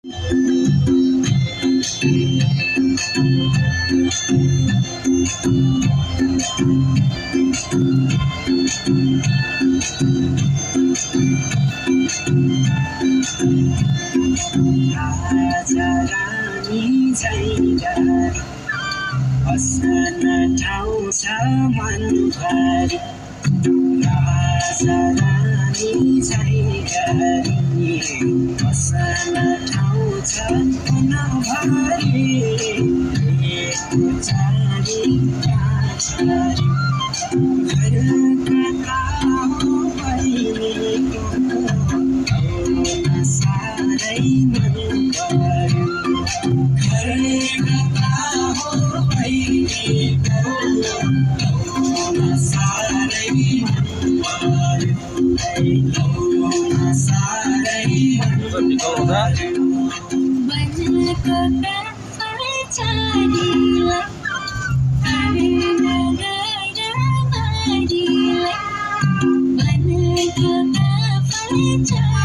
राजा रानी झैँ बस्न ठाउँ छ मनभरि राजा रानी झैँ बस्न ठाउँ छ मनभरि चारी काछरी घर कता हो बहिनीको सारै मन पर्यो घर कता हो बहिनीको सारै मन पर्यो सारै मन पर्यो वनको काफल चारीलाई Bye.